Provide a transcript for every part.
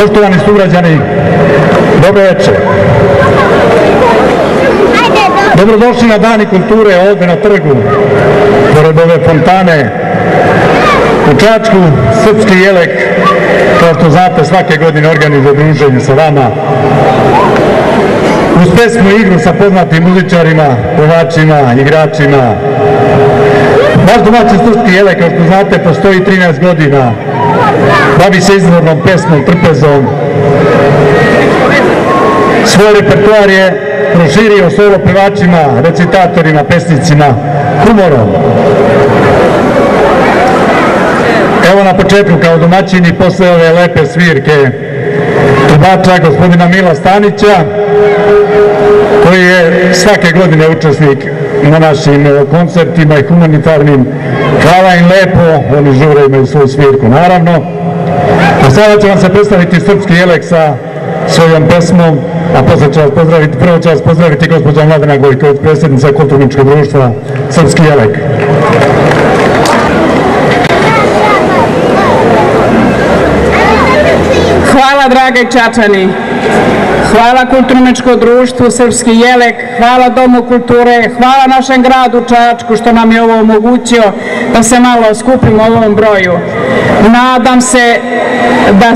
Poštovani sugrađani, dobro večer. Dobrodošli na Dani kulture ovde na trgu, pored ove fontane u Čačku. Srpski jelek, kao što znate, svake godine organizuje druženje sa vama uz pesmu i igru sa poznatim muzičarima, pevačima, igračima. Naš domaći srpski jelek, kao što znate, postoji 13 godina. Bavi se izvornom pesmom, trpezom. Svoj repertoar je proširio solo pevačima, recitatorima, pesnicima, humorom. Evo na početku kao domaćini posle ove lepe svirke tubača gospodina Mila Stanića, koji je svake godine učesnik na našim koncertima i humanitarnim. Hvala im lepo, oni žure, imaju svoju svirku naravno. A sada će vam se predstaviti srpski jelek sa svojom pesmom, a posle će vas pozdraviti, prvo će vas pozdraviti gospođa Mladena Gojković, predsjednica Kulturničkog društva Srpski jelek. Hvala drage Čačani, hvala Kulturničkom društvu Srpski jelek, hvala Domu kulture, hvala našem gradu Čačku što nam je ovo omogućio da se malo skupimo u ovom broju. Nadam se da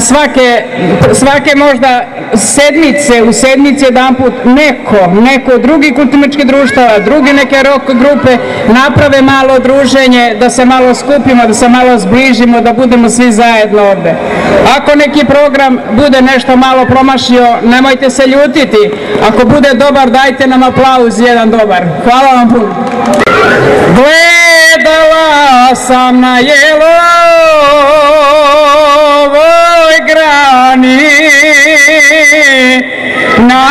svake možda sedmice, u sedmici jedan put neko drugi kulturnički društava, drugi neke rock grupe naprave malo druženje, da se malo skupimo, da se malo zbližimo, da budemo svi zajedno ovde. Ako neki program bude nešto malo promašio, nemojte se ljutiti. Ako bude dobar, dajte nam aplauz jedan dobar. Hvala vam puno. Gledala sam na Jelovoj grani, na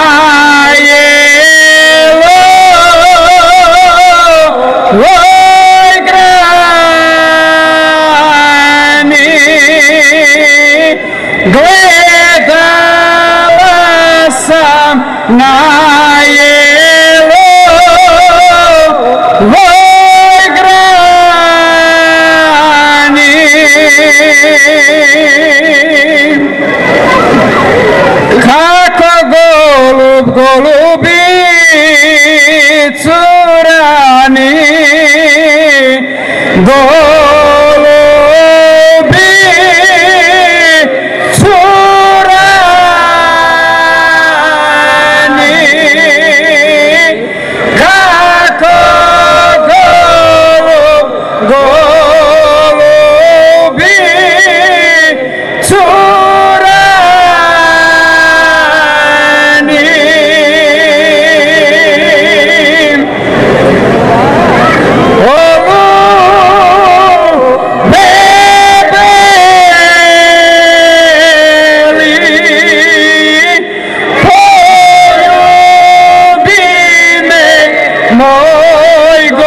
Jelovoj grani, gledala sam na Jelovoj grani, kako golub golubicu rani, golubicu rani, kako golub golubicu moj golube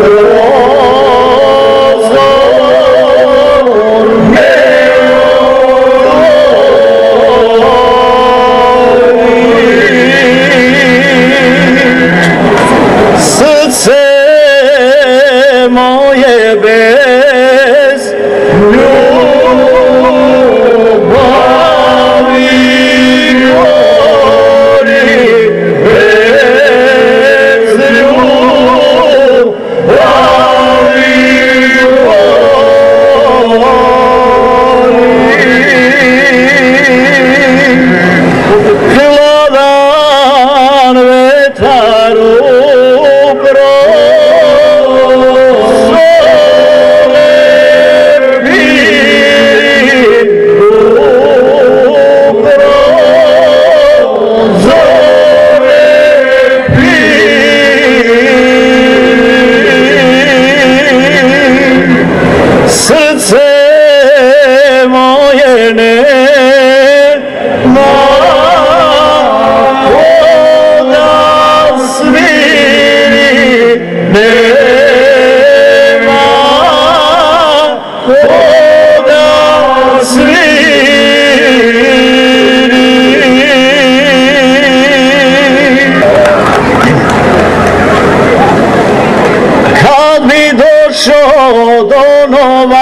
beli. Srce moje moje bez ljubavi gori, bez ljubavi gori. Hladan vetar u prozore viri, u prozore viri. Srce moje nema koda sviri, nema koda sviri. Kad bi došao do Nova